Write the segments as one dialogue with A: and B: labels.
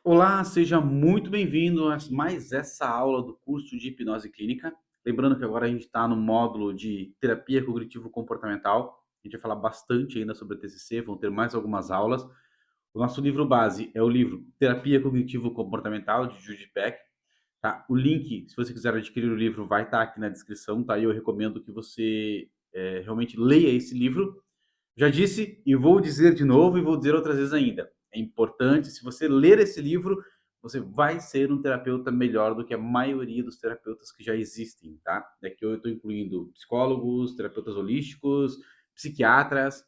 A: Olá, seja muito bem-vindo a mais essa aula do curso de hipnose clínica. Lembrando que agora a gente está no módulo de terapia cognitivo-comportamental. A gente vai falar bastante ainda sobre a TCC, vão ter mais algumas aulas. O nosso livro base é o livro Terapia Cognitivo-Comportamental, de Judy Peck. Tá? O link, se você quiser adquirir o livro, vai estar aqui na descrição, tá? E eu recomendo que você realmente leia esse livro. Já disse e vou dizer de novo e vou dizer outras vezes ainda. É importante, se você ler esse livro, você vai ser um terapeuta melhor do que a maioria dos terapeutas que já existem, tá? Aqui eu estou incluindo psicólogos, terapeutas holísticos, psiquiatras,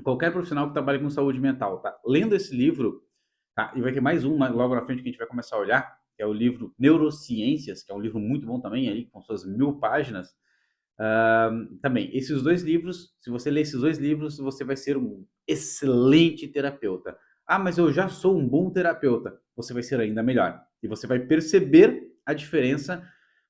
A: qualquer profissional que trabalhe com saúde mental, tá? Lendo esse livro, tá? E vai ter mais um logo na frente que a gente vai começar a olhar, que é o livro Neurociências, que é um livro muito bom também, aí, com suas 1000 páginas. Também, esses dois livros, se você ler esses dois livros, você vai ser um excelente terapeuta. Ah, mas eu já sou um bom terapeuta. Você vai ser ainda melhor. E você vai perceber a diferença,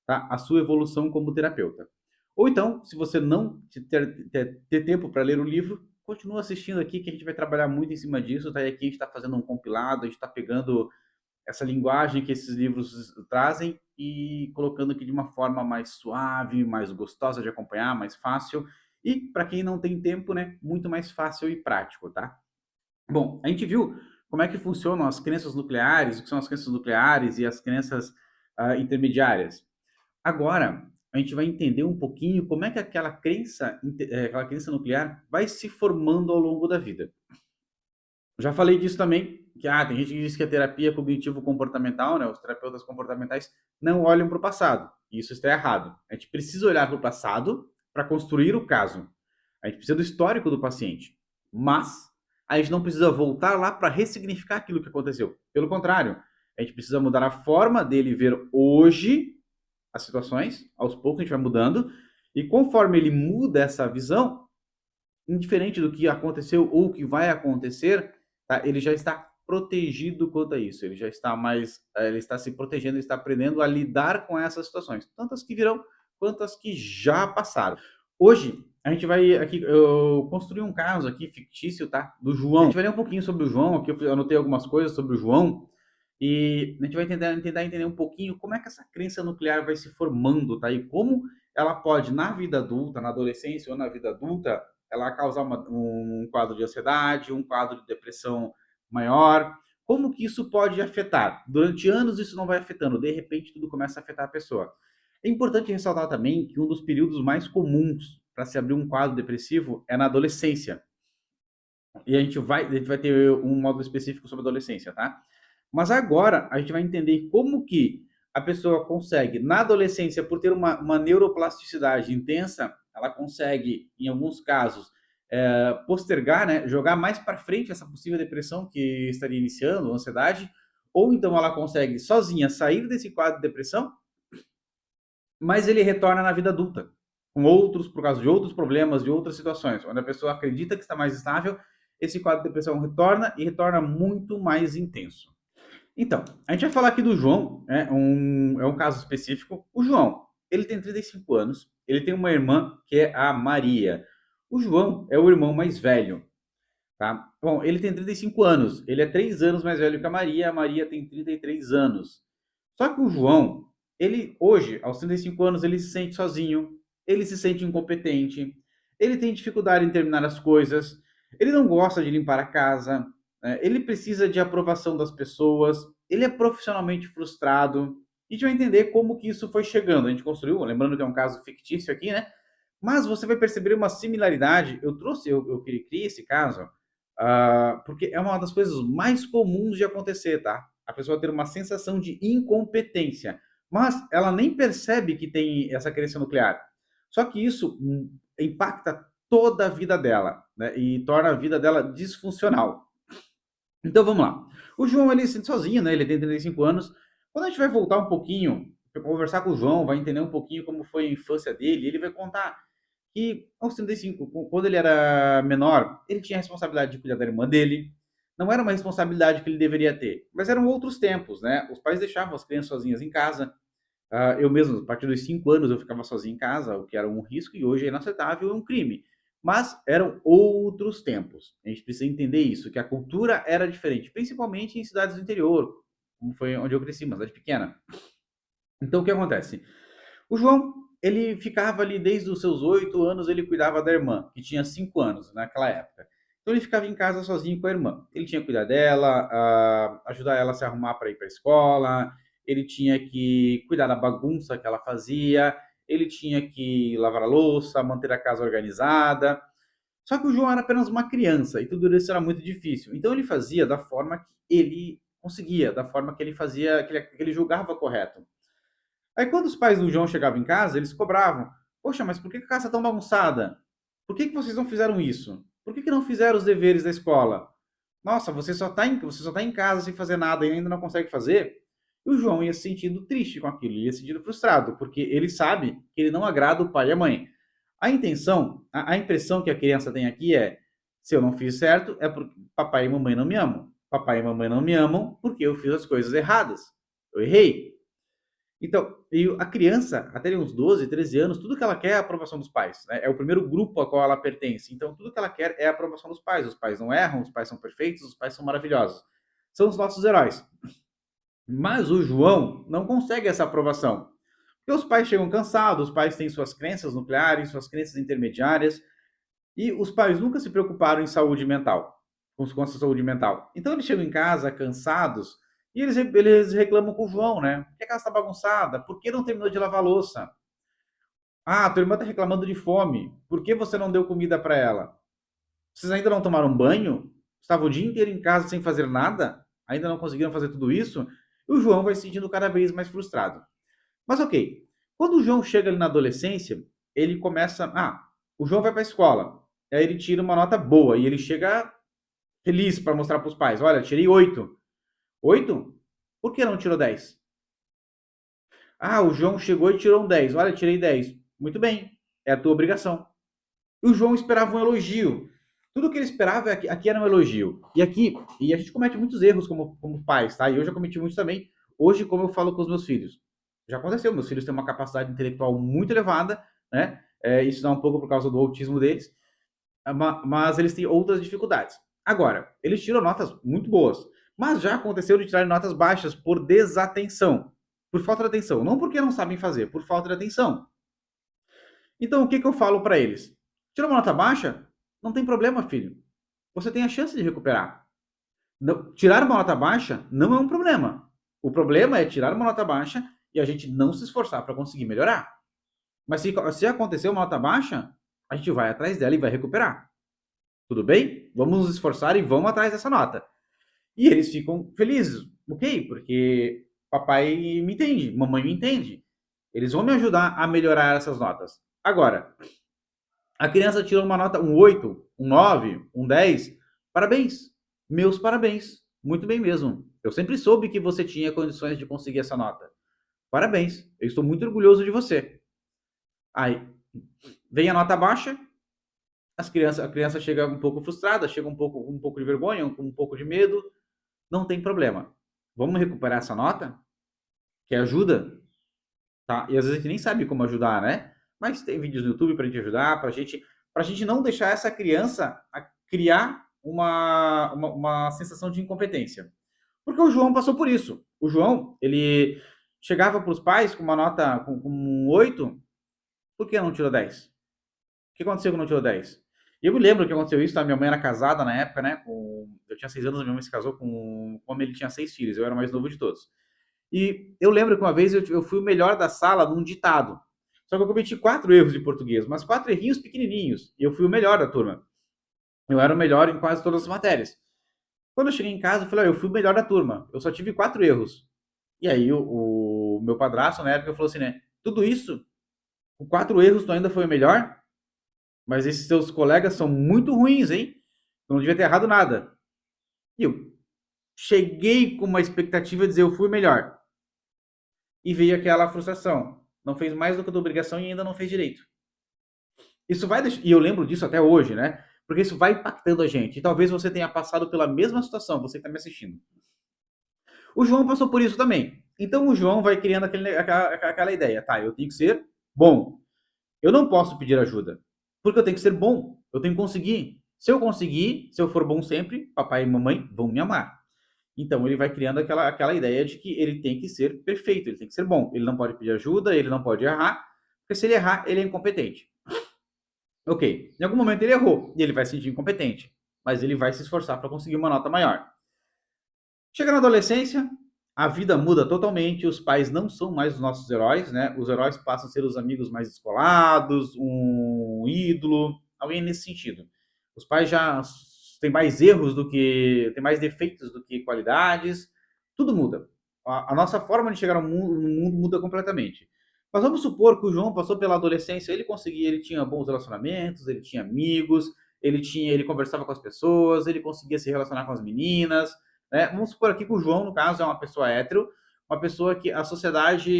A: tá? A sua evolução como terapeuta. Ou então, se você não ter tempo para ler o livro, continua assistindo aqui que a gente vai trabalhar muito em cima disso, tá? E aqui a gente está fazendo um compilado, a gente está pegando essa linguagem que esses livros trazem e colocando aqui de uma forma mais suave, mais gostosa de acompanhar, mais fácil. E para quem não tem tempo, né, muito mais fácil e prático, tá? Bom, a gente viu como é que funcionam as crenças nucleares, o que são as crenças nucleares e as crenças intermediárias. Agora, a gente vai entender um pouquinho como é que aquela crença nuclear vai se formando ao longo da vida. Já falei disso também, que tem gente que diz que a terapia cognitivo-comportamental, né, os terapeutas comportamentais não olham para o passado. E isso está errado. A gente precisa olhar para o passado para construir o caso. A gente precisa do histórico do paciente. Mas a gente não precisa voltar lá para ressignificar aquilo que aconteceu. Pelo contrário, a gente precisa mudar a forma dele ver hoje as situações. Aos poucos a gente vai mudando. E conforme ele muda essa visão, indiferente do que aconteceu ou o que vai acontecer, tá? Ele já está protegido quanto a isso. Ele já está mais, ele está se protegendo, ele está aprendendo a lidar com essas situações, tanto as que virão quanto as que já passaram. Hoje a gente vai aqui, eu construí um caso aqui fictício, tá? Do João. A gente vai ler um pouquinho sobre o João. Aqui eu anotei algumas coisas sobre o João. E a gente vai tentar entender um pouquinho como é que essa crença nuclear vai se formando, tá? E como ela pode, na vida adulta, na adolescência ou na vida adulta, ela causar um quadro de ansiedade, um quadro de depressão maior. Como que isso pode afetar? Durante anos isso não vai afetando, de repente tudo começa a afetar a pessoa. É importante ressaltar também que um dos períodos mais comuns para se abrir um quadro depressivo é na adolescência. E a gente vai ter um módulo específico sobre adolescência, tá? Mas agora a gente vai entender como que a pessoa consegue, na adolescência, por ter uma neuroplasticidade intensa, ela consegue, em alguns casos, postergar, né, jogar mais para frente essa possível depressão que estaria iniciando, ansiedade, ou então ela consegue sozinha sair desse quadro de depressão, mas ele retorna na vida adulta, com outros, por causa de outros problemas, de outras situações, onde a pessoa acredita que está mais estável, esse quadro de depressão retorna e retorna muito mais intenso. Então, a gente vai falar aqui do João, né? É um caso específico. O João, ele tem 35 anos, ele tem uma irmã que é a Maria. O João é o irmão mais velho, tá? Bom, ele tem 35 anos, ele é 3 anos mais velho que a Maria tem 33 anos. Só que o João, ele hoje, aos 35 anos, ele se sente sozinho, ele se sente incompetente, ele tem dificuldade em terminar as coisas, ele não gosta de limpar a casa, né? Ele precisa de aprovação das pessoas, ele é profissionalmente frustrado. A gente vai entender como que isso foi chegando. A gente construiu, lembrando que é um caso fictício aqui, né? Mas você vai perceber uma similaridade. Eu criei esse caso porque é uma das coisas mais comuns de acontecer, tá? A pessoa ter uma sensação de incompetência, mas ela nem percebe que tem essa crença nuclear. Só que isso impacta toda a vida dela, né? E torna a vida dela disfuncional. Então vamos lá. O João ele se sente sozinho, né? Ele tem 35 anos. Quando a gente vai voltar um pouquinho, conversar com o João, vai entender um pouquinho como foi a infância dele, ele vai contar que aos 35, quando ele era menor, ele tinha a responsabilidade de cuidar da irmã dele. Não era uma responsabilidade que ele deveria ter, mas eram outros tempos, né? Os pais deixavam as crianças sozinhas em casa. Eu mesmo, a partir dos 5 anos, eu ficava sozinho em casa, o que era um risco e hoje é inaceitável, é um crime. Mas eram outros tempos. A gente precisa entender isso, que a cultura era diferente, principalmente em cidades do interior, como foi onde eu cresci, uma cidade pequena. Então, o que acontece? O João, ele ficava ali desde os seus 8 anos, ele cuidava da irmã, que tinha 5 anos naquela época. Então, ele ficava em casa sozinho com a irmã. Ele tinha que cuidar dela, ajudar ela a se arrumar para ir para a escola, ele tinha que cuidar da bagunça que ela fazia, ele tinha que lavar a louça, manter a casa organizada. Só que o João era apenas uma criança e tudo isso era muito difícil. Então, ele fazia da forma que ele conseguia, da forma que ele fazia, que ele julgava correto. Aí quando os pais do João chegavam em casa, eles cobravam. Poxa, mas por que a casa está tão bagunçada? Por que vocês não fizeram isso? Por que não fizeram os deveres da escola? Nossa, você só tá em casa sem fazer nada e ainda não consegue fazer? E o João ia se sentindo triste com aquilo, ia se sentindo frustrado, porque ele sabe que ele não agrada o pai e a mãe. A impressão que a criança tem aqui é: se eu não fiz certo, é porque papai e mamãe não me amam. Papai e mamãe não me amam porque eu fiz as coisas erradas. Eu errei. Então, e a criança, até uns 12, 13 anos, tudo que ela quer é a aprovação dos pais, né? É o primeiro grupo a qual ela pertence. Então, tudo que ela quer é a aprovação dos pais. Os pais não erram, os pais são perfeitos, os pais são maravilhosos. São os nossos heróis. Mas o João não consegue essa aprovação. Porque os pais chegam cansados, os pais têm suas crenças nucleares, suas crenças intermediárias, e os pais nunca se preocuparam em saúde mental, com a sua saúde mental. Então eles chegam em casa cansados e eles reclamam com o João, né? Por que a casa está bagunçada? Por que não terminou de lavar a louça? Ah, tua irmã está reclamando de fome. Por que você não deu comida para ela? Vocês ainda não tomaram banho? Estavam o dia inteiro em casa sem fazer nada? Ainda não conseguiram fazer tudo isso? E o João vai se sentindo cada vez mais frustrado. Mas ok, quando o João chega ali na adolescência, ele começa. O João vai para a escola. Aí ele tira uma nota boa e ele chega feliz para mostrar para os pais: olha, tirei 8. 8? Por que não tirou 10? O João chegou e tirou um 10. Olha, tirei 10. Muito bem, é a tua obrigação. E o João esperava um elogio. Tudo que ele esperava aqui era um elogio. E a gente comete muitos erros como pais, tá? E eu já cometi muitos também. Hoje, como eu falo com os meus filhos, já aconteceu. Meus filhos têm uma capacidade intelectual muito elevada, né? Isso dá um pouco por causa do autismo deles, mas eles têm outras dificuldades. Agora, eles tiram notas muito boas, mas já aconteceu de tirar notas baixas por desatenção, por falta de atenção. Não porque não sabem fazer, por falta de atenção. Então, o que eu falo para eles? Tirou uma nota baixa? Não tem problema, filho. Você tem a chance de recuperar. Não, tirar uma nota baixa não é um problema. O problema é tirar uma nota baixa e a gente não se esforçar para conseguir melhorar. Mas se acontecer uma nota baixa, a gente vai atrás dela e vai recuperar. Tudo bem? Vamos nos esforçar e vamos atrás dessa nota. E eles ficam felizes, ok? Porque papai me entende, mamãe me entende. Eles vão me ajudar a melhorar essas notas. Agora, a criança tirou uma nota, um 8, um 9, um 10. Parabéns. Meus parabéns. Muito bem mesmo. Eu sempre soube que você tinha condições de conseguir essa nota. Parabéns. Eu estou muito orgulhoso de você. Aí, vem a nota baixa, a criança chega um pouco frustrada, chega um pouco de vergonha, um pouco de medo. Não tem problema. Vamos recuperar essa nota? Que ajuda, tá? E às vezes a gente nem sabe como ajudar, né? Mas tem vídeos no YouTube para a gente ajudar, para a gente não deixar essa criança criar uma sensação de incompetência. Porque o João passou por isso. O João, ele chegava para os pais com uma nota com um 8, por que não tirou 10? O que aconteceu que não tirou 10? E eu me lembro que aconteceu isso, tá? Minha mãe era casada na época, né? Eu tinha 6 anos, minha mãe se casou com um homem, ele tinha 6 filhos, eu era o mais novo de todos. E eu lembro que uma vez eu fui o melhor da sala num ditado. Só que eu cometi 4 erros de português, mas 4 errinhos pequenininhos. E eu fui o melhor da turma. Eu era o melhor em quase todas as matérias. Quando eu cheguei em casa, eu falei: eu fui o melhor da turma. Eu só tive 4 erros. E aí o meu padrasto, na época, falou assim, né? Tudo isso, com 4 erros, tu ainda foi o melhor? Mas esses teus colegas são muito ruins, hein? Tu não devia ter errado nada. E eu cheguei com uma expectativa de dizer eu fui o melhor. E veio aquela frustração. Não fez mais do que a tua obrigação e ainda não fez direito. Isso vai deixar, e eu lembro disso até hoje, né? Porque isso vai impactando a gente. E talvez você tenha passado pela mesma situação, você que está me assistindo. O João passou por isso também. Então o João vai criando aquela ideia, tá? Eu tenho que ser bom. Eu não posso pedir ajuda, porque eu tenho que ser bom. Eu tenho que conseguir. Se eu conseguir, se eu for bom sempre, papai e mamãe vão me amar. Então ele vai criando aquela ideia de que ele tem que ser perfeito, ele tem que ser bom. Ele não pode pedir ajuda, ele não pode errar, porque se ele errar, ele é incompetente. Ok, em algum momento ele errou e ele vai se sentir incompetente, mas ele vai se esforçar para conseguir uma nota maior. Chega na adolescência, a vida muda totalmente, os pais não são mais os nossos heróis, né? Os heróis passam a ser os amigos mais descolados, um ídolo, alguém nesse sentido. Os pais já têm mais erros do que, têm mais defeitos do que qualidades, tudo muda. A nossa forma de chegar ao mundo muda completamente. Mas vamos supor que o João passou pela adolescência, ele tinha bons relacionamentos, ele tinha amigos, ele conversava com as pessoas, ele conseguia se relacionar com as meninas, né? Vamos supor aqui que o João, no caso, é uma pessoa hétero, uma pessoa que a sociedade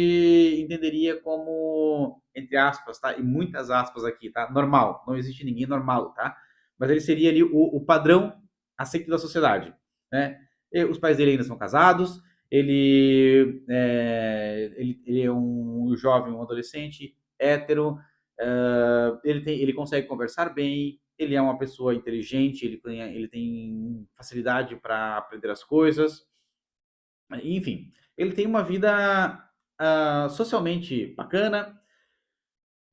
A: entenderia como, entre aspas, tá? E muitas aspas aqui, tá? Normal. Não existe ninguém normal, tá? Mas ele seria ali o padrão aceito da sociedade, né? E os pais dele ainda são casados, ele é um jovem, um adolescente hétero, ele consegue conversar bem, ele é uma pessoa inteligente, ele tem facilidade para aprender as coisas, enfim, ele tem uma vida socialmente bacana.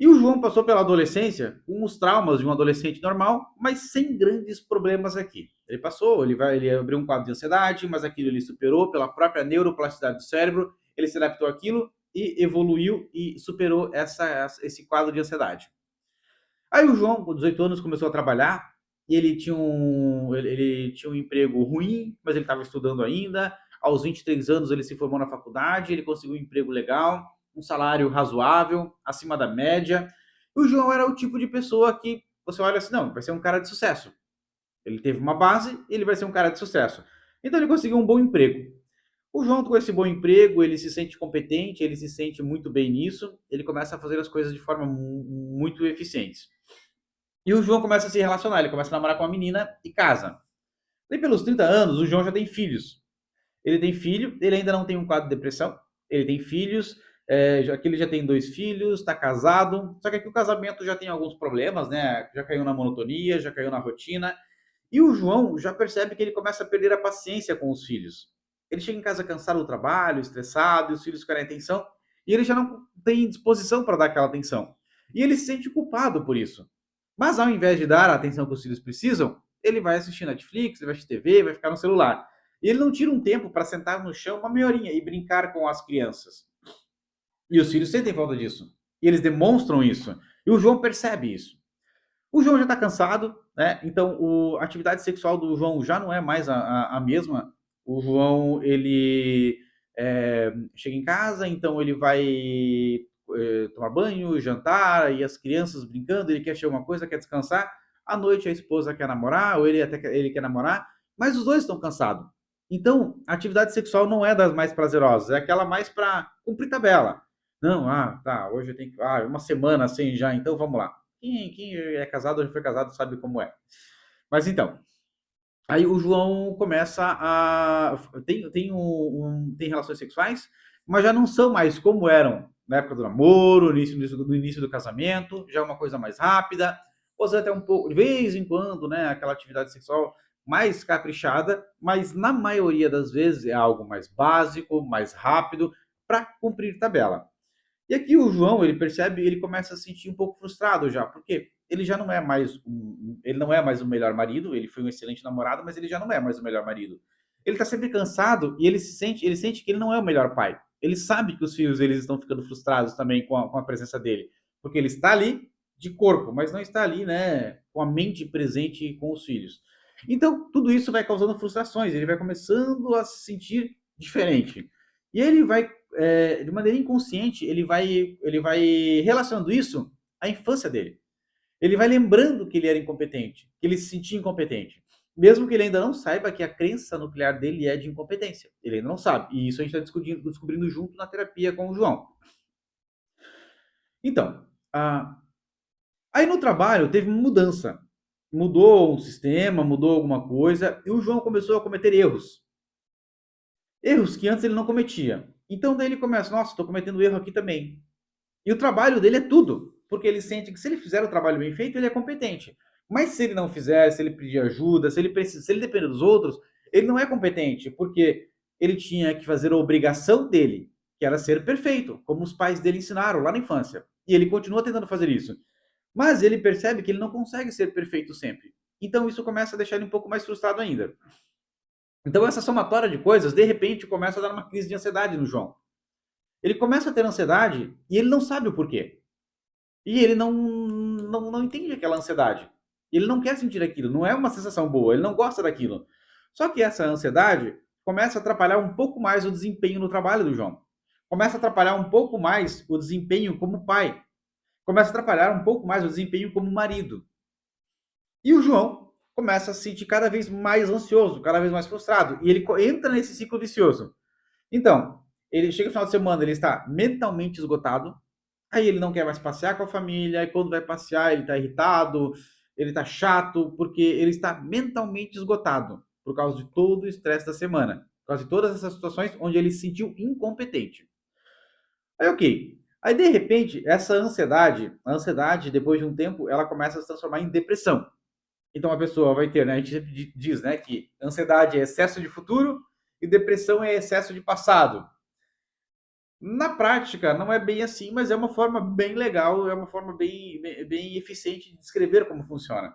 A: E o João passou pela adolescência com os traumas de um adolescente normal, mas sem grandes problemas aqui. Ele abriu um quadro de ansiedade, mas aquilo ele superou pela própria neuroplasticidade do cérebro, ele se adaptou àquilo e evoluiu e superou esse quadro de ansiedade. Aí o João, com 18 anos, começou a trabalhar e ele tinha um emprego ruim, mas ele estava estudando ainda. Aos 23 anos, ele se formou na faculdade, ele conseguiu um emprego legal, um salário razoável, acima da média. E o João era o tipo de pessoa que você olha assim, não, vai ser um cara de sucesso. Ele teve uma base, ele vai ser um cara de sucesso. Então ele conseguiu um bom emprego. O João, com esse bom emprego, ele se sente competente, ele se sente muito bem nisso, ele começa a fazer as coisas de forma muito eficiente. E o João começa a se relacionar, ele começa a namorar com uma menina e casa. E pelos 30 anos, o João já tem filhos. Ele tem filho, ele ainda não tem um quadro de depressão, ele tem filhos, aqui ele já tem 2 filhos, está casado, só que aqui o casamento já tem alguns problemas, né? Já caiu na monotonia, já caiu na rotina. E o João já percebe que ele começa a perder a paciência com os filhos. Ele chega em casa cansado do trabalho, estressado, e os filhos querem atenção, e ele já não tem disposição para dar aquela atenção. E ele se sente culpado por isso. Mas ao invés de dar a atenção que os filhos precisam, ele vai assistir Netflix, ele vai assistir TV, vai ficar no celular. E ele não tira um tempo para sentar no chão uma meia horinha e brincar com as crianças. E os filhos sentem falta disso. E eles demonstram isso. E o João percebe isso. O João já está cansado, né? Então a atividade sexual do João já não é mais a mesma. O João ele chega em casa, então ele vai tomar banho, jantar, e as crianças brincando, ele quer assistir alguma coisa, quer descansar. À noite a esposa quer namorar, ou ele quer namorar, mas os dois estão cansados. Então a atividade sexual não é das mais prazerosas, é aquela mais para cumprir tabela. Não, tá, hoje eu tenho que. Uma semana sem já, então vamos lá. Quem é casado ou já foi casado sabe como é. Mas então, aí o João começa a. Tem relações sexuais, mas já não são mais como eram na época do namoro, no início do casamento, já é uma coisa mais rápida, ou seja, até um pouco, de vez em quando, né, aquela atividade sexual mais caprichada, mas na maioria das vezes é algo mais básico, mais rápido, para cumprir tabela. E aqui o João, ele percebe, ele começa a se sentir um pouco frustrado já, porque ele já não é mais ele não é mais o melhor marido, ele foi um excelente namorado, mas ele já não é mais o melhor marido. Ele está sempre cansado e ele sente que ele não é o melhor pai. Ele sabe que os filhos eles estão ficando frustrados também com a presença dele, porque ele está ali de corpo, mas não está ali, né, com a mente presente com os filhos. Então, tudo isso vai causando frustrações, ele vai começando a se sentir diferente. E ele vai de maneira inconsciente, ele vai relacionando isso à infância dele. Ele vai lembrando que ele era incompetente, que ele se sentia incompetente. Mesmo que ele ainda não saiba que a crença nuclear dele é de incompetência. Ele ainda não sabe. E isso a gente está descobrindo junto na terapia com o João. Então, aí no trabalho teve uma mudança. Mudou um sistema, mudou alguma coisa, e o João começou a cometer erros. Erros que antes ele não cometia. Então daí ele começa, nossa, estou cometendo erro aqui também. E o trabalho dele é tudo, porque ele sente que se ele fizer o trabalho bem feito, ele é competente. Mas se ele não fizer, se ele pedir ajuda, se ele depender dos outros, ele não é competente, porque ele tinha que fazer a obrigação dele, que era ser perfeito, como os pais dele ensinaram lá na infância. E ele continua tentando fazer isso. Mas ele percebe que ele não consegue ser perfeito sempre. Então isso começa a deixar ele um pouco mais frustrado ainda. Então essa somatória de coisas, de repente, começa a dar uma crise de ansiedade no João. Ele começa a ter ansiedade e ele não sabe o porquê. E ele não entende aquela ansiedade. Ele não quer sentir aquilo, não é uma sensação boa, ele não gosta daquilo. Só que essa ansiedade começa a atrapalhar um pouco mais o desempenho no trabalho do João. Começa a atrapalhar um pouco mais o desempenho como pai. Começa a atrapalhar um pouco mais o desempenho como marido. E o João começa a se sentir cada vez mais ansioso, cada vez mais frustrado. E ele entra nesse ciclo vicioso. Então, ele chega no final de semana, ele está mentalmente esgotado, aí ele não quer mais passear com a família, aí quando vai passear ele está irritado, ele está chato, porque ele está mentalmente esgotado, por causa de todo o estresse da semana, por causa de todas essas situações onde ele se sentiu incompetente. Aí ok, aí de repente essa ansiedade, a ansiedade depois de um tempo, ela começa a se transformar em depressão. Então a pessoa vai ter, né, a gente sempre diz, né, que ansiedade é excesso de futuro e depressão é excesso de passado. Na prática, não é bem assim, mas é uma forma bem legal, é uma forma bem eficiente de descrever como funciona.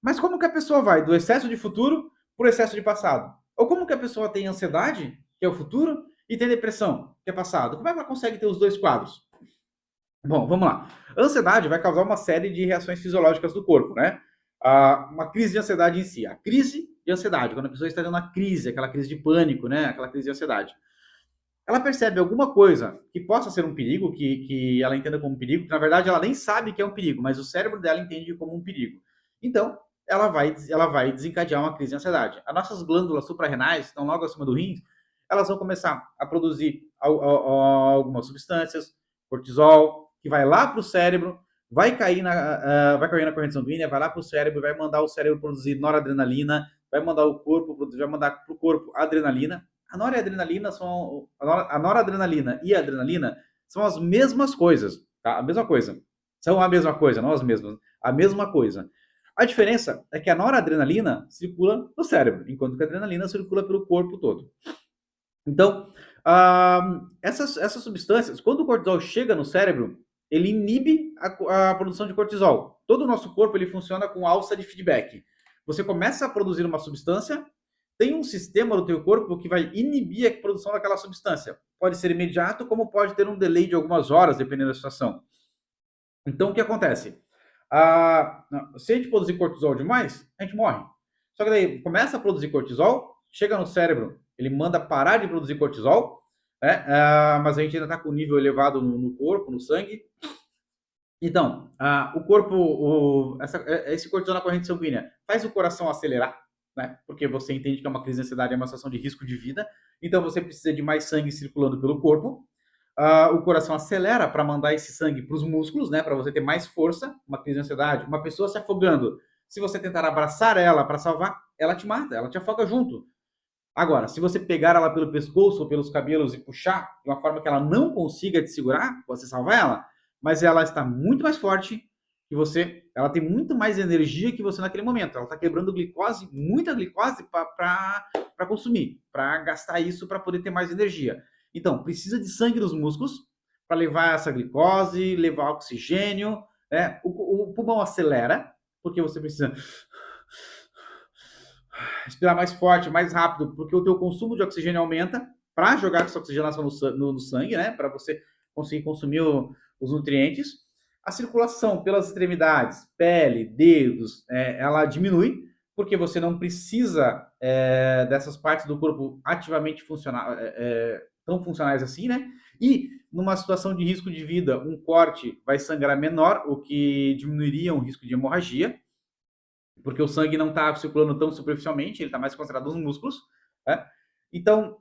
A: Mas como que a pessoa vai do excesso de futuro para o excesso de passado? Ou como que a pessoa tem ansiedade, que é o futuro, e tem depressão, que é passado? Como é que ela consegue ter os dois quadros? Bom, vamos lá. A ansiedade vai causar uma série de reações fisiológicas do corpo, né? Uma crise de ansiedade em si. A crise de ansiedade, quando a pessoa está tendo uma crise, aquela crise de pânico, né? Aquela crise de ansiedade. Ela percebe alguma coisa que possa ser um perigo, que ela entenda como um perigo, que na verdade ela nem sabe que é um perigo, mas o cérebro dela entende como um perigo. Então, ela vai desencadear uma crise de ansiedade. As nossas glândulas suprarrenais, que estão logo acima do rins, elas vão começar a produzir algumas substâncias, cortisol, que vai lá para o cérebro, vai cair na corrente sanguínea, vai lá para o cérebro, vai mandar o cérebro produzir noradrenalina, vai mandar o corpo, vai mandar para o corpo adrenalina. A noradrenalina a noradrenalina e a adrenalina são as mesmas coisas, tá? A mesma coisa. São a mesma coisa, não as mesmas. A mesma coisa. A diferença é que a noradrenalina circula no cérebro, enquanto que a adrenalina circula pelo corpo todo. Então, essas substâncias, quando o cortisol chega no cérebro, ele inibe a produção de cortisol. Todo o nosso corpo ele funciona com alça de feedback. Você começa a produzir uma substância, tem um sistema do teu corpo que vai inibir a produção daquela substância. Pode ser imediato, como pode ter um delay de algumas horas, dependendo da situação. Então, o que acontece? Se a gente produzir cortisol demais, a gente morre. Só que daí começa a produzir cortisol, chega no cérebro, ele manda parar de produzir cortisol, né? Mas a gente ainda está com nível elevado no corpo, no sangue. Então, o corpo, esse cortisol na corrente sanguínea faz o coração acelerar, né? Porque você entende que é uma crise de ansiedade, é uma situação de risco de vida. Então, você precisa de mais sangue circulando pelo corpo. O coração acelera para mandar esse sangue para os músculos, né? Para você ter mais força. Uma crise de ansiedade, uma pessoa se afogando. Se você tentar abraçar ela para salvar, ela te mata, ela te afoga junto. Agora, se você pegar ela pelo pescoço ou pelos cabelos e puxar de uma forma que ela não consiga te segurar, você salva ela, mas ela está muito mais forte que você, ela tem muito mais energia que você naquele momento. Ela está quebrando glicose, muita glicose para consumir, para gastar isso para poder ter mais energia. Então, precisa de sangue nos músculos para levar essa glicose, levar oxigênio, né? O pulmão acelera, porque você precisa respirar mais forte, mais rápido, porque o teu consumo de oxigênio aumenta para jogar essa oxigenação no sangue, né? Para você conseguir consumir os nutrientes. A circulação pelas extremidades, pele, dedos, ela diminui, porque você não precisa dessas partes do corpo ativamente tão funcionais assim, né? E numa situação de risco de vida, um corte vai sangrar menor, o que diminuiria o risco de hemorragia, porque o sangue não está circulando tão superficialmente, ele está mais concentrado nos músculos, né? Então,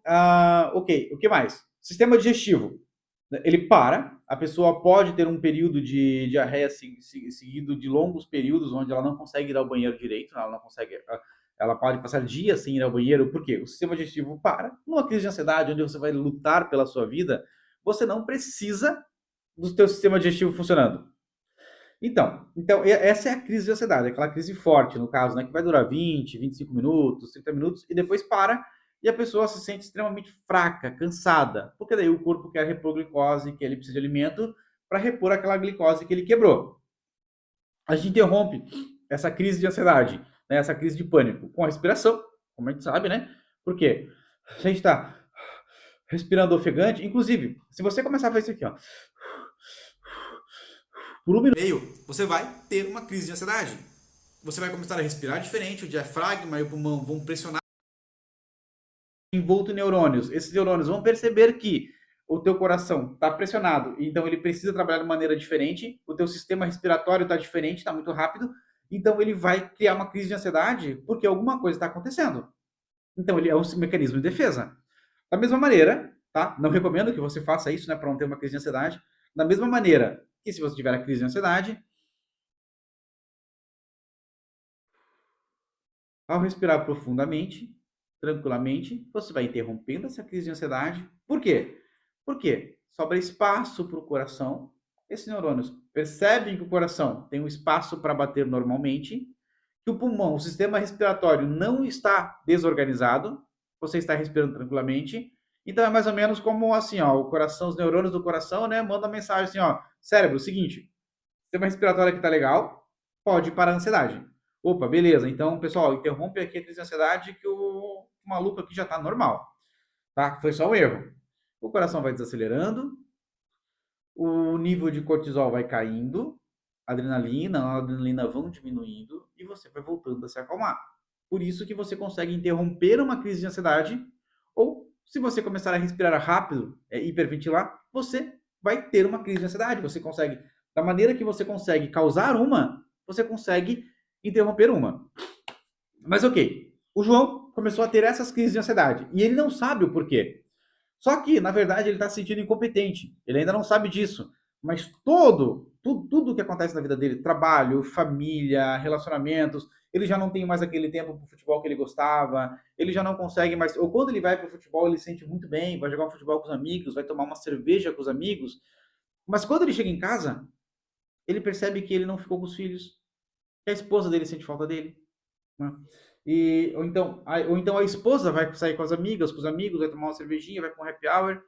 A: ok, o que mais? Sistema digestivo, ele para, a pessoa pode ter um período de diarreia seguido de longos períodos onde ela não consegue ir ao banheiro direito, ela não consegue, ela pode passar dias sem ir ao banheiro, por quê? O sistema digestivo para. Numa crise de ansiedade, onde você vai lutar pela sua vida, você não precisa do teu sistema digestivo funcionando. Essa é a crise de ansiedade, aquela crise forte, no caso, né, que vai durar 20, 25 minutos, 30 minutos, e depois para, e a pessoa se sente extremamente fraca, cansada, porque daí o corpo quer repor glicose, que ele precisa de alimento, para repor aquela glicose que ele quebrou. A gente interrompe essa crise de ansiedade, né, essa crise de pânico, com a respiração, como a gente sabe, né? Por quê? A gente está respirando ofegante, inclusive, se você começar a fazer isso aqui, ó, por 1 minuto e meio, você vai ter uma crise de ansiedade. Você vai começar a respirar diferente, o diafragma e o pulmão vão pressionar envolto em neurônios. Esses neurônios vão perceber que o teu coração está pressionado, então ele precisa trabalhar de maneira diferente, o teu sistema respiratório está diferente, está muito rápido, então ele vai criar uma crise de ansiedade porque alguma coisa está acontecendo. Então ele é um mecanismo de defesa. Da mesma maneira, tá? Não recomendo que você faça isso, né, para não ter uma crise de ansiedade. Da mesma maneira que se você tiver a crise de ansiedade, ao respirar profundamente, tranquilamente, você vai interrompendo essa crise de ansiedade. Por quê? Porque sobra espaço para o coração. Esses neurônios percebem que o coração tem um espaço para bater normalmente, que o pulmão, o sistema respiratório não está desorganizado, você está respirando tranquilamente. Então é mais ou menos como assim, ó, o coração, os neurônios do coração, né, mandam uma mensagem assim, ó, cérebro, seguinte, sistema respiratório aqui tá legal, pode parar a ansiedade. Opa, beleza. Então, pessoal, interrompe aqui a crise de ansiedade que o maluco aqui já tá normal, tá? Foi só um erro. O coração vai desacelerando, o nível de cortisol vai caindo, a adrenalina vão diminuindo e você vai voltando a se acalmar. Por isso que você consegue interromper uma crise de ansiedade ou se você começar a respirar rápido, hiperventilar, você vai ter uma crise de ansiedade. Você consegue, da maneira que você consegue causar uma, você consegue interromper uma. Mas ok, o João começou a ter essas crises de ansiedade e ele não sabe o porquê. Só que, na verdade, ele está se sentindo incompetente. Ele ainda não sabe disso. Mas tudo que acontece na vida dele, trabalho, família, relacionamentos, ele já não tem mais aquele tempo para o futebol que ele gostava, ele já não consegue mais. Ou quando ele vai para o futebol, ele se sente muito bem, vai jogar um futebol com os amigos, vai tomar uma cerveja com os amigos. Mas quando ele chega em casa, ele percebe que ele não ficou com os filhos, que a esposa dele sente falta dele. Né? Ou então a esposa vai sair com as amigas, com os amigos, vai tomar uma cervejinha, vai para um happy hour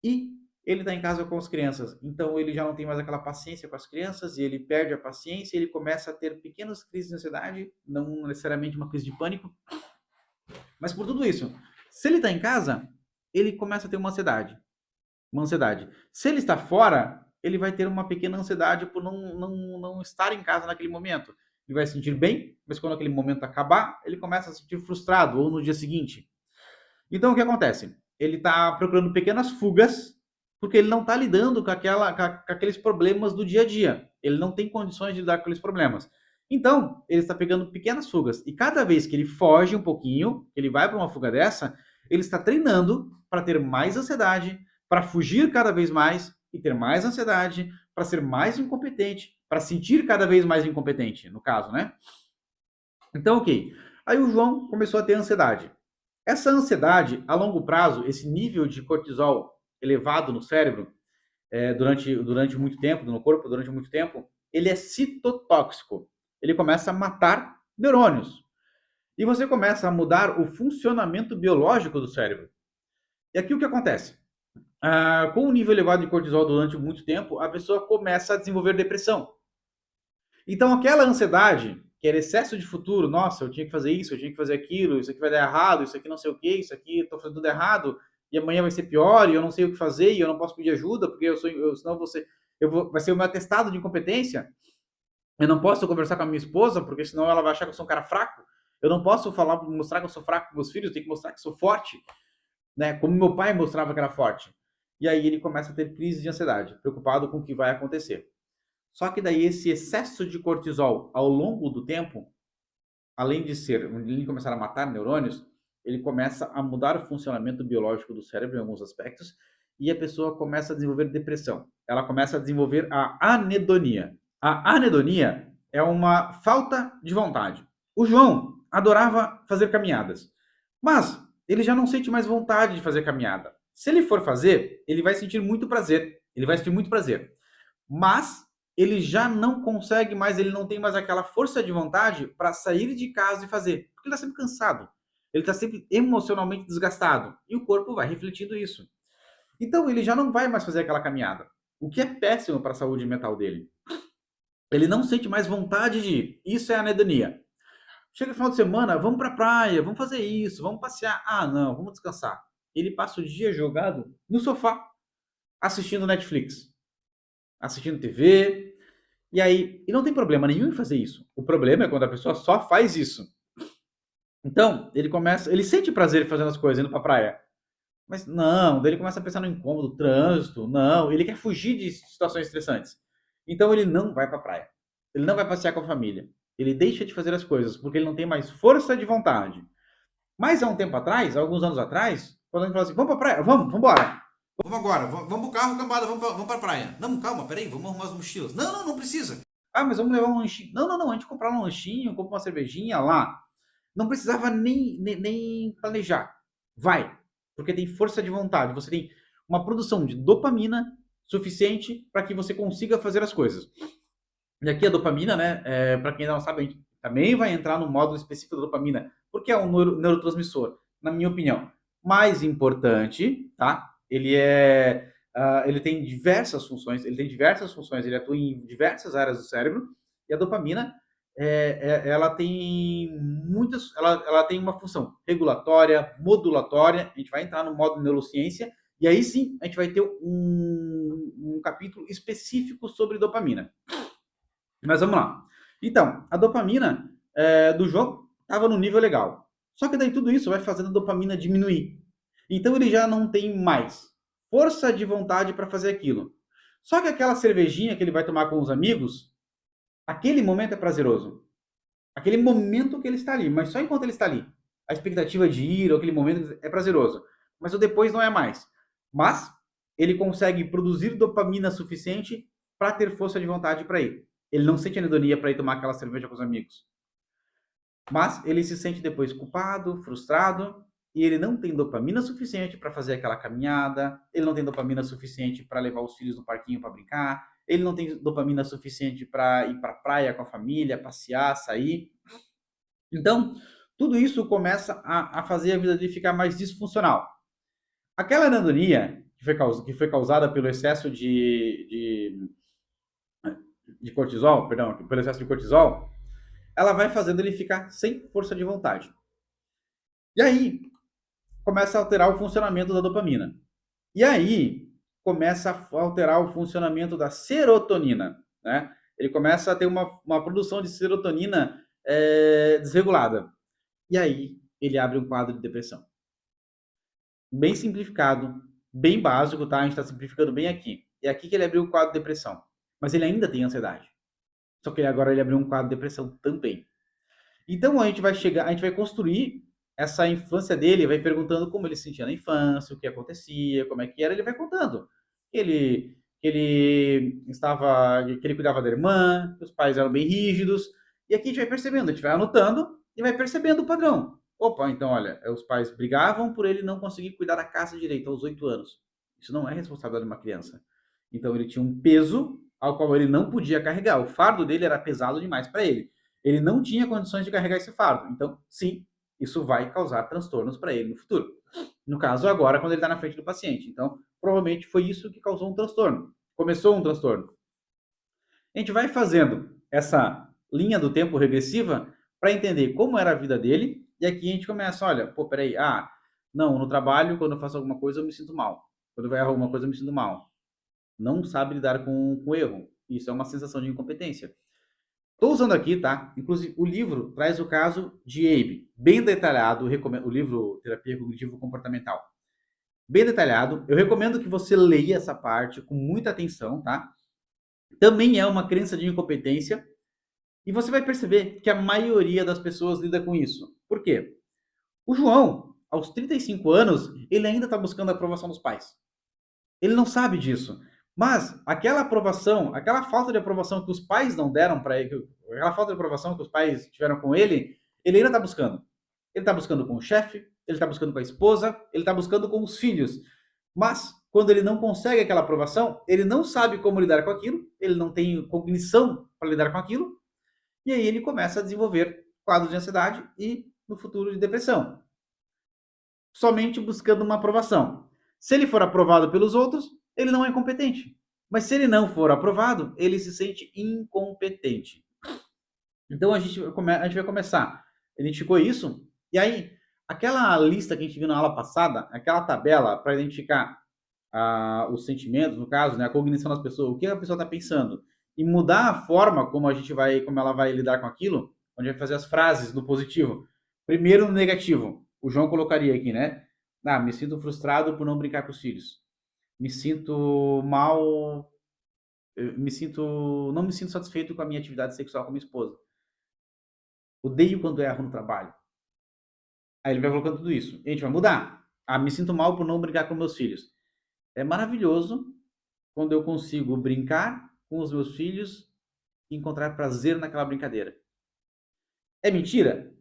A: e ele está em casa com as crianças. Então ele já não tem mais aquela paciência com as crianças e ele perde a paciência e ele começa a ter pequenas crises de ansiedade, não necessariamente uma crise de pânico, mas por tudo isso. Se ele está em casa, ele começa a ter uma ansiedade. Uma ansiedade. Se ele está fora, ele vai ter uma pequena ansiedade por não estar em casa naquele momento. Ele vai se sentir bem, mas quando aquele momento acabar, ele começa a se sentir frustrado, ou no dia seguinte. Então, o que acontece? Ele está procurando pequenas fugas, porque ele não está lidando com aqueles problemas do dia a dia. Ele não tem condições de lidar com aqueles problemas. Então, ele está pegando pequenas fugas. E cada vez que ele foge um pouquinho, ele vai para uma fuga dessa, ele está treinando para ter mais ansiedade, para fugir cada vez mais e ter mais ansiedade, para ser mais incompetente, para sentir cada vez mais incompetente, no caso, né? Então, ok. Aí o João começou a ter ansiedade. Essa ansiedade, a longo prazo, esse nível de cortisol elevado no cérebro, durante muito tempo, no corpo, durante muito tempo, ele é citotóxico. Ele começa a matar neurônios. E você começa a mudar o funcionamento biológico do cérebro. E aqui o que acontece? Com o nível elevado de cortisol durante muito tempo, a pessoa começa a desenvolver depressão. Então, aquela ansiedade, que era excesso de futuro, nossa, eu tinha que fazer isso, eu tinha que fazer aquilo, isso aqui vai dar errado, isso aqui não sei o que, isso aqui eu tô fazendo tudo errado, e amanhã vai ser pior, e eu não sei o que fazer, e eu não posso pedir ajuda, porque senão vai ser o meu atestado de incompetência. Eu não posso conversar com a minha esposa, porque senão ela vai achar que eu sou um cara fraco. Eu não posso mostrar que eu sou fraco com meus filhos, eu tenho que mostrar que sou forte, né? Como meu pai mostrava que era forte. E aí ele começa a ter crise de ansiedade, preocupado com o que vai acontecer. Só que daí esse excesso de cortisol ao longo do tempo, além de começar a matar neurônios, ele começa a mudar o funcionamento biológico do cérebro em alguns aspectos e a pessoa começa a desenvolver depressão. Ela começa a desenvolver a anedonia. A anedonia é uma falta de vontade. O João adorava fazer caminhadas, mas ele já não sente mais vontade de fazer caminhada. Se ele for fazer, ele vai sentir muito prazer. Ele vai sentir muito prazer. Mas ele já não consegue mais, ele não tem mais aquela força de vontade para sair de casa e fazer, porque ele está sempre cansado, ele está sempre emocionalmente desgastado, e o corpo vai refletindo isso. Então, ele já não vai mais fazer aquela caminhada, o que é péssimo para a saúde mental dele. Ele não sente mais vontade de ir. Isso é anedonia. Chega no final de semana, vamos para a praia, vamos fazer isso, vamos passear. Ah, não, vamos descansar. Ele passa o dia jogado no sofá, assistindo Netflix, assistindo TV, e não tem problema nenhum em fazer isso. O problema é quando a pessoa só faz isso. Então, ele sente prazer fazendo as coisas, indo para a praia. Mas não, daí ele começa a pensar no incômodo, trânsito, não, ele quer fugir de situações estressantes. Então ele não vai para a praia. Ele não vai passear com a família. Ele deixa de fazer as coisas porque ele não tem mais força de vontade. Mas há um tempo atrás, alguns anos atrás, quando a gente fala assim, vamos para a praia, vamos embora. Vamos agora, vamos pro carro, cambada, vamos para a praia. Não, calma, peraí, vamos arrumar as mochilas. Não, não, não precisa. Ah, mas vamos levar um lanchinho. Não, não, não, a gente comprar um lanchinho, comprar uma cervejinha lá. Não precisava nem planejar. Vai, porque tem força de vontade. Você tem uma produção de dopamina suficiente para que você consiga fazer as coisas. E aqui a dopamina, né, para quem não sabe, a gente também vai entrar no módulo específico da dopamina, porque é um neurotransmissor, na minha opinião. Mais importante, tá? Ele tem diversas funções, ele atua em diversas áreas do cérebro, e a dopamina, ela tem ela tem uma função regulatória, modulatória, a gente vai entrar no módulo neurociência, e aí sim a gente vai ter um capítulo específico sobre dopamina. Mas vamos lá. Então, a dopamina do João estava no nível legal. Só que daí tudo isso vai fazendo a dopamina diminuir. Então ele já não tem mais força de vontade para fazer aquilo. Só que aquela cervejinha que ele vai tomar com os amigos, aquele momento é prazeroso. Aquele momento que ele está ali, mas só enquanto ele está ali. A expectativa de ir, ou aquele momento é prazeroso. Mas o depois não é mais. Mas ele consegue produzir dopamina suficiente para ter força de vontade para ir. Ele não sente anedonia para ir tomar aquela cerveja com os amigos. Mas ele se sente depois culpado, frustrado, e ele não tem dopamina suficiente para fazer aquela caminhada, ele não tem dopamina suficiente para levar os filhos no parquinho para brincar, ele não tem dopamina suficiente para ir para a praia com a família, passear, sair. Então, tudo isso começa a fazer a vida dele ficar mais disfuncional. Aquela anedonia que foi causada pelo excesso de cortisol, perdão, pelo excesso de cortisol, ela vai fazendo ele ficar sem força de vontade. E aí começa a alterar o funcionamento da dopamina. E aí começa a alterar o funcionamento da serotonina, né? Ele começa a ter uma produção de serotonina desregulada. E aí ele abre um quadro de depressão. Bem simplificado, bem básico, tá? A gente está simplificando bem aqui. É aqui que ele abriu o quadro de depressão. Mas ele ainda tem ansiedade. Só que agora ele abriu um quadro de depressão também. Então a gente vai construir essa infância dele, vai perguntando como ele se sentia na infância, o que acontecia, como é que era, ele vai contando. Que ele cuidava da irmã, que os pais eram bem rígidos, e aqui a gente vai percebendo, a gente vai anotando e vai percebendo o padrão. Opa, então olha, os pais brigavam por ele não conseguir cuidar da casa direito aos 8 anos. Isso não é responsabilidade de uma criança. Então ele tinha um peso ao qual ele não podia carregar. O fardo dele era pesado demais para ele. Ele não tinha condições de carregar esse fardo. Então, sim, isso vai causar transtornos para ele no futuro. No caso, agora, quando ele está na frente do paciente. Então, provavelmente foi isso que causou um transtorno. Começou um transtorno. A gente vai fazendo essa linha do tempo regressiva para entender como era a vida dele. E aqui a gente começa, olha, pô, peraí, não, no trabalho, quando eu faço alguma coisa, eu me sinto mal. Quando eu erro alguma coisa, eu me sinto mal. Não sabe lidar com o erro. Isso é uma sensação de incompetência. Estou usando aqui, tá? Inclusive, o livro traz o caso de Abe, bem detalhado, o livro Terapia Cognitivo Comportamental. Bem detalhado. Eu recomendo que você leia essa parte com muita atenção, tá? Também é uma crença de incompetência. E você vai perceber que a maioria das pessoas lida com isso. Por quê? O João, aos 35 anos, ele ainda está buscando a aprovação dos pais. Ele não sabe disso. Mas aquela aprovação, aquela falta de aprovação que os pais não deram para ele, aquela falta de aprovação que os pais tiveram com ele, ele ainda está buscando. Ele está buscando com o chefe, ele está buscando com a esposa, ele está buscando com os filhos. Mas Quando ele não consegue aquela aprovação, ele não sabe como lidar com aquilo, ele não tem cognição para lidar com aquilo, e aí ele começa a desenvolver quadros de ansiedade e, no futuro, de depressão. Somente buscando uma aprovação. Se ele for aprovado pelos outros, ele não é incompetente. Mas se ele não for aprovado, ele se sente incompetente. Então a gente vai começar. Identificou isso? E aí, aquela lista que a gente viu na aula passada, aquela tabela para identificar os sentimentos, no caso, né, a cognição das pessoas, o que a pessoa está pensando, e mudar a forma como ela vai lidar com aquilo, onde vai fazer as frases no positivo. Primeiro no negativo. O João colocaria aqui, né? Me sinto frustrado por não brincar com os filhos. Me sinto mal, não me sinto satisfeito com a minha atividade sexual com a minha esposa. Odeio quando erro no trabalho. Aí ele vai colocando tudo isso. E a gente vai mudar. Me sinto mal por não brincar com meus filhos. É maravilhoso quando eu consigo brincar com os meus filhos e encontrar prazer naquela brincadeira. É mentira?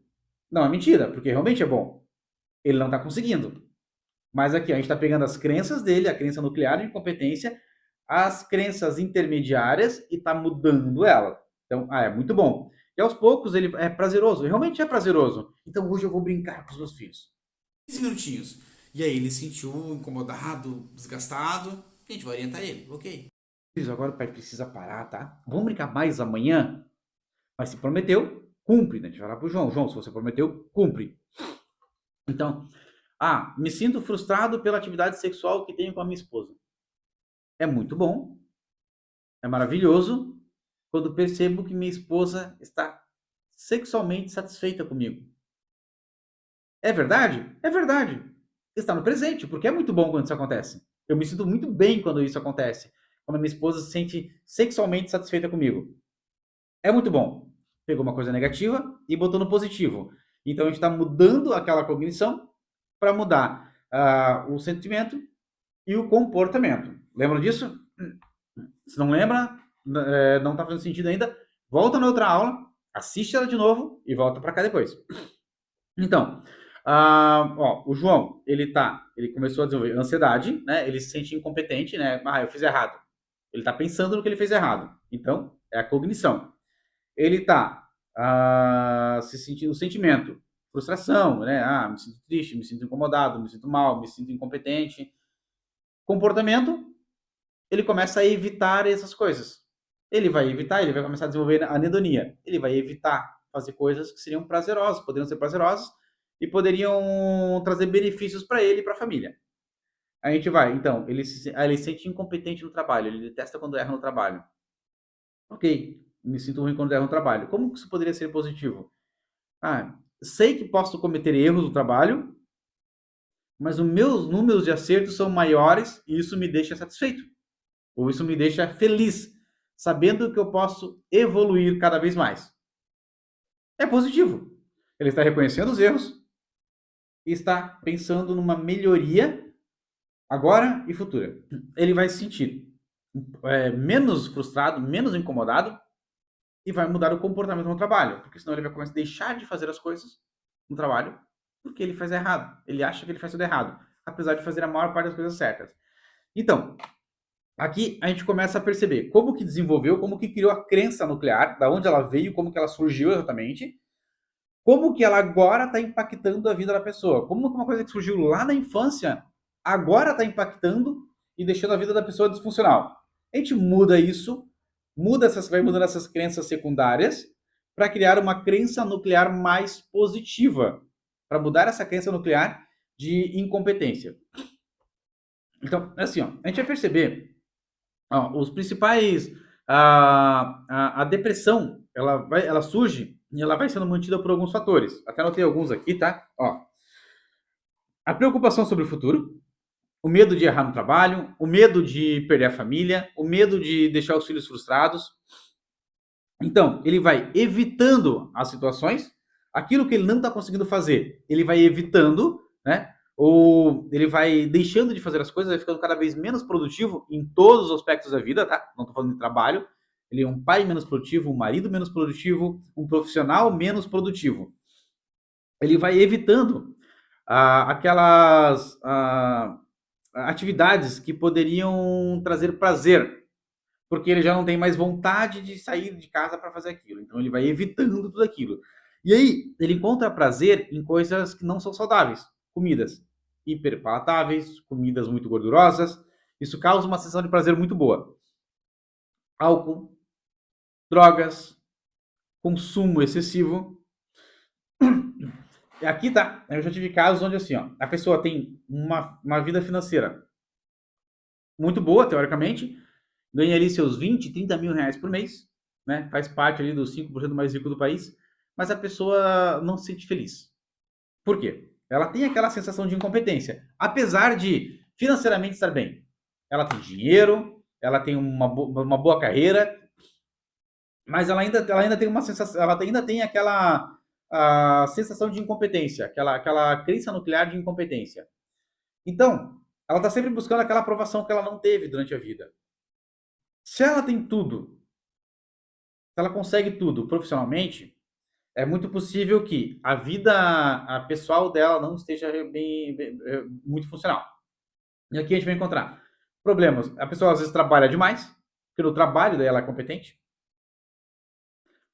A: Não é mentira, porque realmente é bom. Ele não está conseguindo. Mas aqui, a gente está pegando as crenças dele, a crença nuclear de incompetência, as crenças intermediárias e está mudando ela. Então, é muito bom. E aos poucos ele é prazeroso, realmente é prazeroso. Então hoje eu vou brincar com os meus filhos. 15 minutinhos. E aí ele se sentiu incomodado, desgastado. A gente vai orientar ele, ok. Agora o pai precisa parar, tá? Vamos brincar mais amanhã? Mas se prometeu, cumpre, né? A gente vai falar pro João. João, se você prometeu, cumpre. Então, me sinto frustrado pela atividade sexual que tenho com a minha esposa. É muito bom, é maravilhoso quando percebo que minha esposa está sexualmente satisfeita comigo. É verdade? É verdade. Está no presente, porque é muito bom quando isso acontece. Eu me sinto muito bem quando isso acontece. Quando a minha esposa se sente sexualmente satisfeita comigo. É muito bom. Pegou uma coisa negativa e botou no positivo. Então a gente está mudando aquela cognição para mudar o sentimento e o comportamento. Lembra disso? Se não lembra, não está fazendo sentido ainda, volta na outra aula, assiste ela de novo e volta para cá depois. Então, o João, ele começou a desenvolver ansiedade, né? Ele se sente incompetente, né? Eu fiz errado. Ele está pensando no que ele fez errado. Então, é a cognição. Ele está se sentindo o sentimento, frustração, né? Me sinto triste, me sinto incomodado, me sinto mal, me sinto incompetente. Comportamento, ele começa a evitar essas coisas. Ele vai começar a desenvolver a anedonia. Ele vai evitar fazer coisas que seriam prazerosas, poderiam ser prazerosas e poderiam trazer benefícios para ele e para a família. A gente vai, então, ele se sente incompetente no trabalho, ele detesta quando erra no trabalho. Ok, me sinto ruim quando erro no trabalho. Como que isso poderia ser positivo? Sei que posso cometer erros no trabalho, mas os meus números de acertos são maiores e isso me deixa satisfeito. Ou isso me deixa feliz, sabendo que eu posso evoluir cada vez mais. É positivo. Ele está reconhecendo os erros e está pensando numa melhoria agora e futura. Ele vai se sentir menos frustrado, menos incomodado e vai mudar o comportamento no trabalho, porque senão ele vai começar a deixar de fazer as coisas no trabalho porque ele faz errado. Ele acha que ele faz tudo errado, apesar de fazer a maior parte das coisas certas. Então, aqui a gente começa a perceber como que desenvolveu, como que criou a crença nuclear, da onde ela veio, como que ela surgiu exatamente, como que ela agora está impactando a vida da pessoa, como que uma coisa que surgiu lá na infância agora está impactando e deixando a vida da pessoa disfuncional. A gente muda isso, vai mudando essas crenças secundárias para criar uma crença nuclear mais positiva, para mudar essa crença nuclear de incompetência. Então, assim, a gente vai perceber os principais. A depressão ela surge e ela vai sendo mantida por alguns fatores. Até anotei alguns aqui, tá? A preocupação sobre o futuro, o medo de errar no trabalho, o medo de perder a família, o medo de deixar os filhos frustrados. Então, ele vai evitando as situações, aquilo que ele não está conseguindo fazer, ele vai evitando, né? Ou ele vai deixando de fazer as coisas, vai ficando cada vez menos produtivo em todos os aspectos da vida, tá? Não estou falando de trabalho. Ele é um pai menos produtivo, um marido menos produtivo, um profissional menos produtivo. Ele vai evitando aquelas atividades que poderiam trazer prazer, porque ele já não tem mais vontade de sair de casa para fazer aquilo. Então ele vai evitando tudo aquilo. E aí ele encontra prazer em coisas que não são saudáveis, comidas hiperpalatáveis, comidas muito gordurosas. Isso causa uma sensação de prazer muito boa. Álcool, drogas, consumo excessivo. Aqui tá, eu já tive casos onde assim, ó, a pessoa tem uma vida financeira muito boa, teoricamente, ganha ali seus 20, 30 mil reais por mês, né? Faz parte ali dos 5% mais ricos do país, mas a pessoa não se sente feliz. Por quê? Ela tem aquela sensação de incompetência, apesar de financeiramente estar bem. Ela tem dinheiro, ela tem uma boa carreira, mas ela ainda tem uma sensação, ela ainda tem aquela a sensação de incompetência, aquela crença nuclear de incompetência. Então, ela está sempre buscando aquela aprovação que ela não teve durante a vida. Se ela tem tudo, se ela consegue tudo profissionalmente, é muito possível que a pessoal dela não esteja muito funcional. E aqui a gente vai encontrar problemas. A pessoa às vezes trabalha demais, porque no trabalho dela é competente.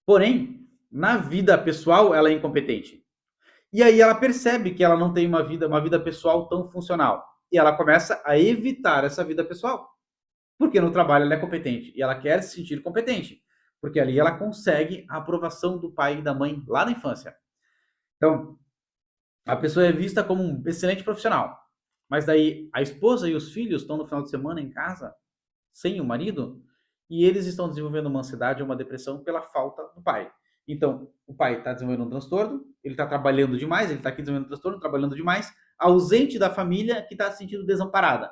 A: Porém, na vida pessoal ela é incompetente. E aí ela percebe que ela não tem uma vida pessoal tão funcional. E ela começa a evitar essa vida pessoal. Porque no trabalho ela é competente e ela quer se sentir competente. Porque ali ela consegue a aprovação do pai e da mãe lá na infância. Então, a pessoa é vista como um excelente profissional. Mas daí a esposa e os filhos estão no final de semana em casa, sem o marido, e eles estão desenvolvendo uma ansiedade ou uma depressão pela falta do pai. Então, o pai está desenvolvendo um transtorno, ele está trabalhando demais, ele está aqui desenvolvendo um transtorno, trabalhando demais, ausente da família que está se sentindo desamparada.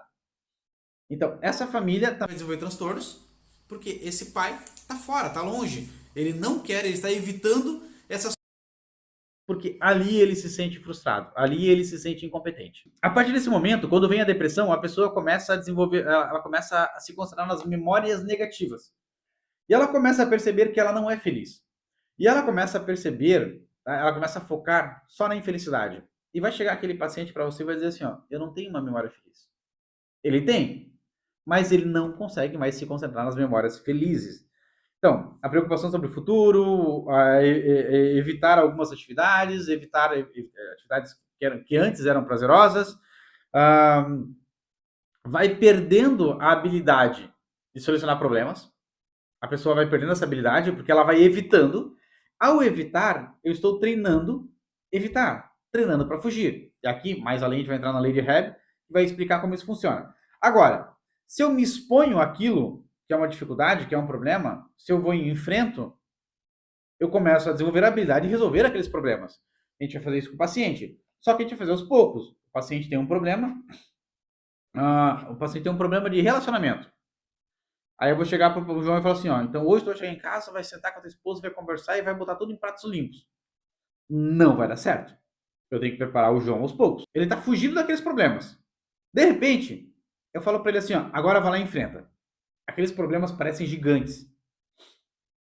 A: Então, essa família está desenvolvendo transtornos porque esse pai está fora, está longe. Ele não quer, ele está evitando essas, porque ali ele se sente frustrado, ali ele se sente incompetente. A partir desse momento, quando vem a depressão, a pessoa começa a desenvolver, ela começa a se concentrar nas memórias negativas. E ela começa a perceber que ela não é feliz. E ela começa a perceber, ela começa a focar só na infelicidade. E vai chegar aquele paciente para você e vai dizer assim, ó, eu não tenho uma memória feliz. Ele tem, mas ele não consegue mais se concentrar nas memórias felizes. Então, a preocupação sobre o futuro, evitar algumas atividades, evitar atividades que antes eram prazerosas, vai perdendo a habilidade de solucionar problemas. A pessoa vai perdendo essa habilidade porque ela vai evitando. Ao evitar, eu estou treinando evitar, treinando para fugir. E aqui, mais além, a gente vai entrar na lei de Hebb e vai explicar como isso funciona. Agora, se eu me exponho àquilo que é uma dificuldade, que é um problema, se eu vou e enfrento, eu começo a desenvolver a habilidade de resolver aqueles problemas. A gente vai fazer isso com o paciente. Só que a gente vai fazer aos poucos. O paciente tem um problema, o paciente tem um problema de relacionamento. Aí eu vou chegar para o João e falar assim, ó, então hoje tu vai chegar em casa, vai sentar com a tua esposa, vai conversar e vai botar tudo em pratos limpos. Não vai dar certo. Eu tenho que preparar o João aos poucos. Ele está fugindo daqueles problemas. De repente, eu falo para ele assim, ó, agora vai lá e enfrenta. Aqueles problemas parecem gigantes.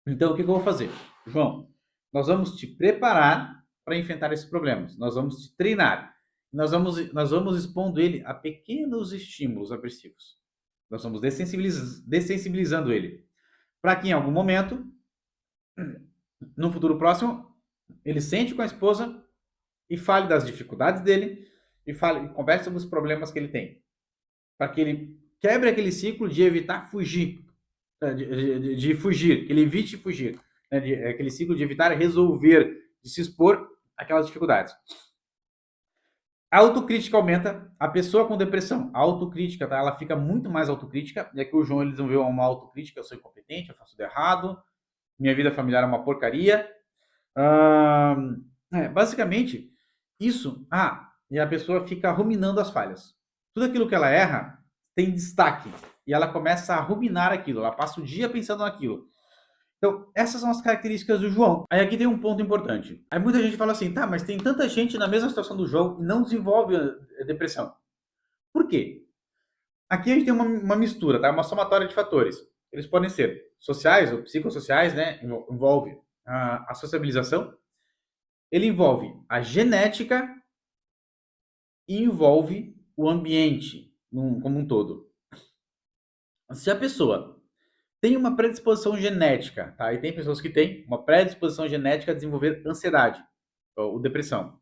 A: Então, o que eu vou fazer? João, nós vamos te preparar para enfrentar esses problemas. Nós vamos te treinar. Nós vamos expondo ele a pequenos estímulos aversivos. Nós vamos dessensibilizando ele. Para que em algum momento, no futuro próximo, ele sente com a esposa e fale das dificuldades dele e converse sobre os problemas que ele tem. Para que ele quebre aquele ciclo de evitar fugir. De fugir, que ele evite fugir. Né? Aquele ciclo de evitar resolver, de se expor àquelas dificuldades. A autocrítica aumenta. A pessoa com depressão, a autocrítica, tá? Ela fica muito mais autocrítica. E aqui o João ele desenvolveu uma autocrítica: eu sou incompetente, eu faço tudo errado, minha vida familiar é uma porcaria. Basicamente, isso. E a pessoa fica ruminando as falhas. Tudo aquilo que ela erra tem destaque. E ela começa a ruminar aquilo. Ela passa o dia pensando naquilo. Então, essas são as características do João. Aí aqui tem um ponto importante. Aí muita gente fala assim, tá, mas tem tanta gente na mesma situação do João e não desenvolve a depressão. Por quê? Aqui a gente tem uma mistura, tá? Uma somatória de fatores. Eles podem ser sociais ou psicossociais, né? Envolve a sociabilização. Ele envolve a genética e envolve o ambiente. como um todo. Se a pessoa tem uma predisposição genética, tá? E tem pessoas que têm uma predisposição genética a desenvolver ansiedade ou depressão.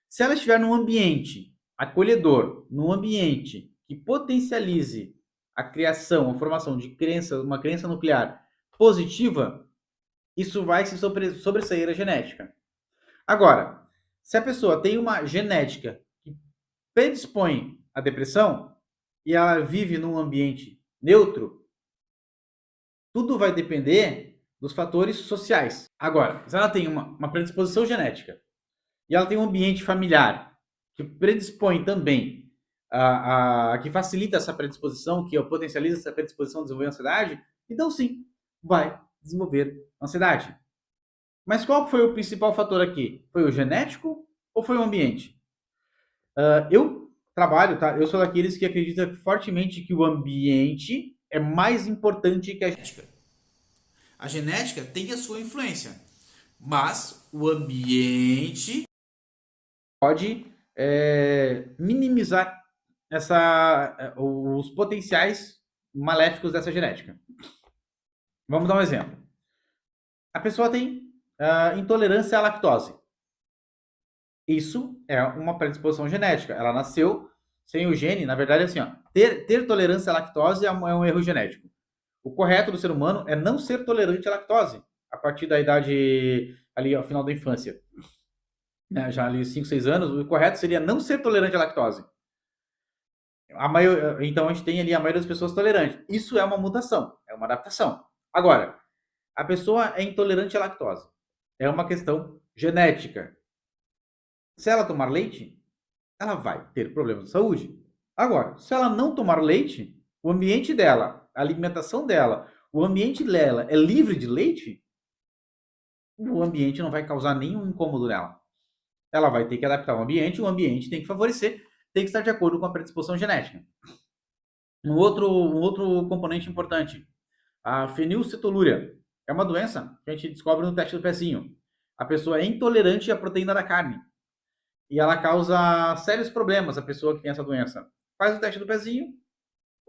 A: Se ela estiver num ambiente acolhedor, num ambiente que potencialize a criação, a formação de uma crença nuclear positiva, isso vai se sobressair a genética. Agora, se a pessoa tem uma genética que predispõe à depressão e ela vive num ambiente neutro, tudo vai depender dos fatores sociais. Agora, se ela tem uma predisposição genética e ela tem um ambiente familiar que predispõe também, que facilita essa predisposição, que potencializa essa predisposição a desenvolver ansiedade, então sim, vai desenvolver ansiedade. Mas qual foi o principal fator aqui? Foi o genético ou foi o ambiente? Eu trabalho, tá? Eu sou daqueles que acredita fortemente que o ambiente é mais importante que a genética. A genética tem a sua influência, mas o ambiente pode minimizar os potenciais maléficos dessa genética. Vamos dar um exemplo. A pessoa tem intolerância à lactose. Isso é uma predisposição genética. Ela nasceu sem o gene. Na verdade, assim, ó, ter tolerância à lactose é um erro genético. O correto do ser humano é não ser tolerante à lactose a partir da idade ali ao final da infância. Já ali 5, 6 anos, o correto seria não ser tolerante à lactose. Então a gente tem ali a maioria das pessoas tolerantes. Isso é uma mutação, é uma adaptação. Agora, a pessoa é intolerante à lactose. É uma questão genética. Se ela tomar leite, ela vai ter problemas de saúde. Agora, se ela não tomar leite, o ambiente dela, a alimentação dela, o ambiente dela é livre de leite, o ambiente não vai causar nenhum incômodo nela. Ela vai ter que adaptar o ambiente tem que favorecer, tem que estar de acordo com a predisposição genética. Um outro componente importante, a fenilcetolúria. É uma doença que a gente descobre no teste do pezinho. A pessoa é intolerante à proteína da carne. E ela causa sérios problemas, a pessoa que tem essa doença. Faz o teste do pezinho,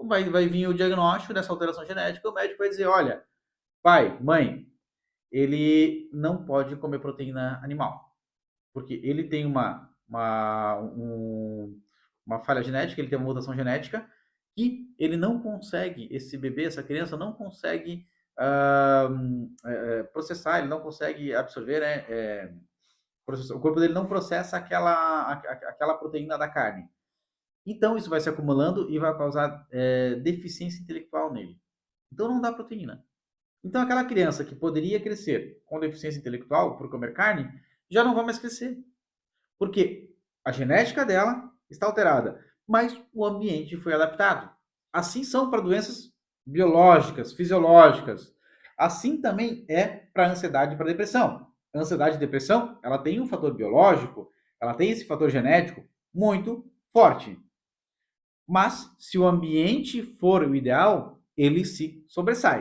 A: vai vir o diagnóstico dessa alteração genética, o médico vai dizer, olha, pai, mãe, ele não pode comer proteína animal. Porque ele tem uma falha genética, ele tem uma mutação genética, e ele não consegue, esse bebê, essa criança não consegue processar, ele não consegue absorver, o corpo dele não processa aquela proteína da carne. Então isso vai se acumulando e vai causar deficiência intelectual nele. Então não dá proteína. Então aquela criança que poderia crescer com deficiência intelectual por comer carne, já não vai mais crescer. Porque a genética dela está alterada, mas o ambiente foi adaptado. Assim são para doenças biológicas, fisiológicas. Assim também é para ansiedade e para depressão. A ansiedade e depressão, ela tem um fator biológico, ela tem esse fator genético muito forte. Mas se o ambiente for o ideal, ele se sobressai.